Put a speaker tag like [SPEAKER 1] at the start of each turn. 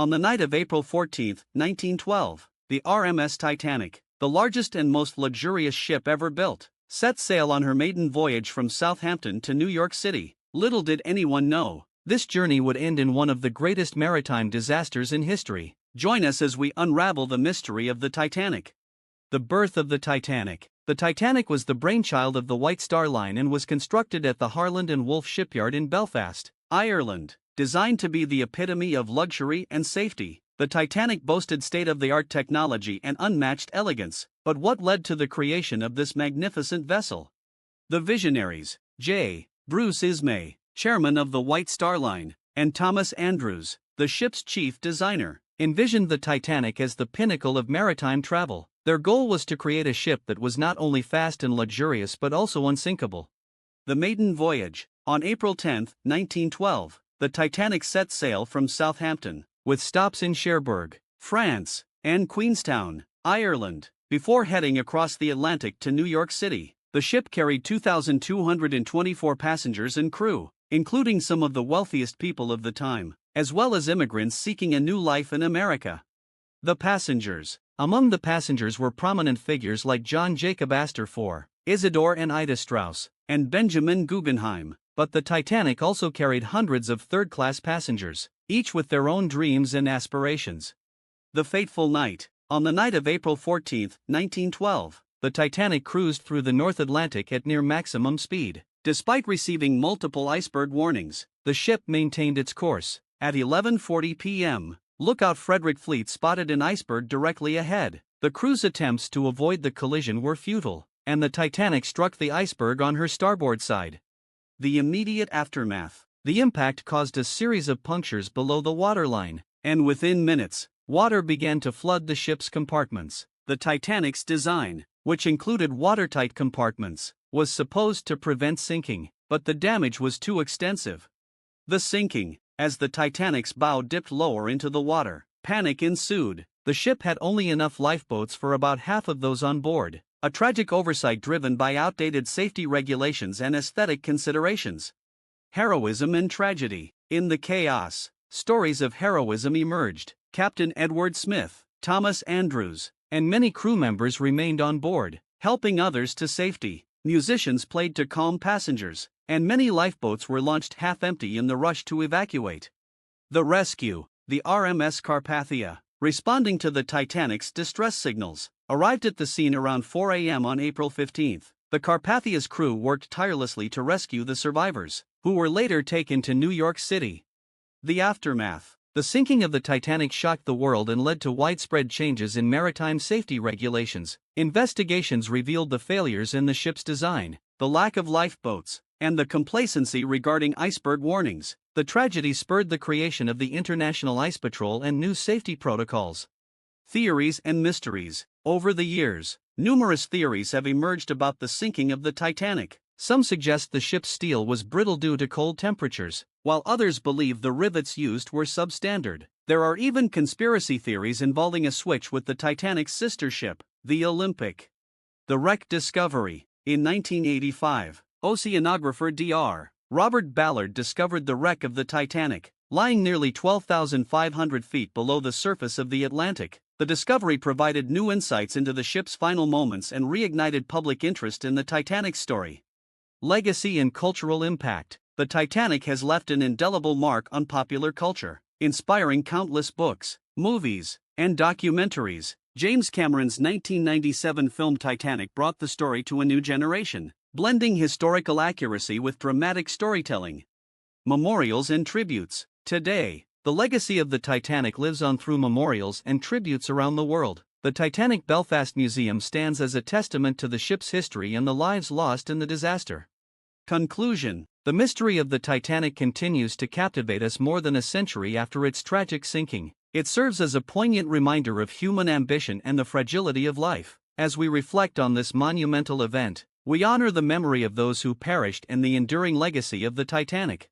[SPEAKER 1] On the night of April 14, 1912, the RMS Titanic, the largest and most luxurious ship ever built, set sail on her maiden voyage from Southampton to New York City. Little did anyone know, this journey would end in one of the greatest maritime disasters in history. Join us as we unravel the mystery of the Titanic. The birth of the Titanic. The Titanic was the brainchild of the White Star Line and was constructed at the Harland and Wolff shipyard in Belfast, Ireland. Designed to be the epitome of luxury and safety, the Titanic boasted state-of-the-art technology and unmatched elegance. But what led to the creation of this magnificent vessel? The visionaries, J. Bruce Ismay, chairman of the White Star Line, and Thomas Andrews, the ship's chief designer, envisioned the Titanic as the pinnacle of maritime travel. Their goal was to create a ship that was not only fast and luxurious but also unsinkable. The maiden voyage. On April 10, 1912, the Titanic set sail from Southampton, with stops in Cherbourg, France, and Queenstown, Ireland, before heading across the Atlantic to New York City. The ship carried 2,224 passengers and crew, including some of the wealthiest people of the time, as well as immigrants seeking a new life in America. The passengers. Among the passengers were prominent figures like John Jacob Astor IV, Isidore and Ida Strauss, and Benjamin Guggenheim. But the Titanic also carried hundreds of third-class passengers, each with their own dreams and aspirations. The fateful night. On the night of April 14, 1912, the Titanic cruised through the North Atlantic at near maximum speed. Despite receiving multiple iceberg warnings, the ship maintained its course. At 11:40 p.m., lookout Frederick Fleet spotted an iceberg directly ahead. The crew's attempts to avoid the collision were futile, and the Titanic struck the iceberg on her starboard side. The immediate aftermath. The impact caused a series of punctures below the waterline, and within minutes, water began to flood the ship's compartments. The Titanic's design, which included watertight compartments, was supposed to prevent sinking, but the damage was too extensive. The sinking. As the Titanic's bow dipped lower into the water, panic ensued. The ship had only enough lifeboats for about half of those on board. A tragic oversight driven by outdated safety regulations and aesthetic considerations. Heroism and tragedy. In the chaos, stories of heroism emerged. Captain Edward Smith, Thomas Andrews, and many crew members remained on board, helping others to safety. Musicians played to calm passengers, and many lifeboats were launched half-empty in the rush to evacuate. The rescue. The RMS Carpathia, responding to the Titanic's distress signals, arrived at the scene around 4 a.m. on April 15. The Carpathia's crew worked tirelessly to rescue the survivors, who were later taken to New York City. The aftermath. The sinking of the Titanic shocked the world and led to widespread changes in maritime safety regulations. Investigations revealed the failures in the ship's design, the lack of lifeboats, and the complacency regarding iceberg warnings. The tragedy spurred the creation of the International Ice Patrol and new safety protocols. Theories and mysteries. Over the years, numerous theories have emerged about the sinking of the Titanic. Some suggest the ship's steel was brittle due to cold temperatures, while others believe the rivets used were substandard. There are even conspiracy theories involving a switch with the Titanic's sister ship, the Olympic. The wreck discovery. In 1985, oceanographer Dr. Robert Ballard discovered the wreck of the Titanic, lying nearly 12,500 feet below the surface of the Atlantic. The discovery provided new insights into the ship's final moments and reignited public interest in the Titanic's story. Legacy and cultural impact. The Titanic has left an indelible mark on popular culture, inspiring countless books, movies, and documentaries. James Cameron's 1997 film Titanic brought the story to a new generation, blending historical accuracy with dramatic storytelling. Memorials and tributes. Today, the legacy of the Titanic lives on through memorials and tributes around the world. The Titanic Belfast Museum stands as a testament to the ship's history and the lives lost in the disaster. Conclusion. The mystery of the Titanic continues to captivate us more than a century after its tragic sinking. It serves as a poignant reminder of human ambition and the fragility of life. As we reflect on this monumental event, we honor the memory of those who perished and the enduring legacy of the Titanic.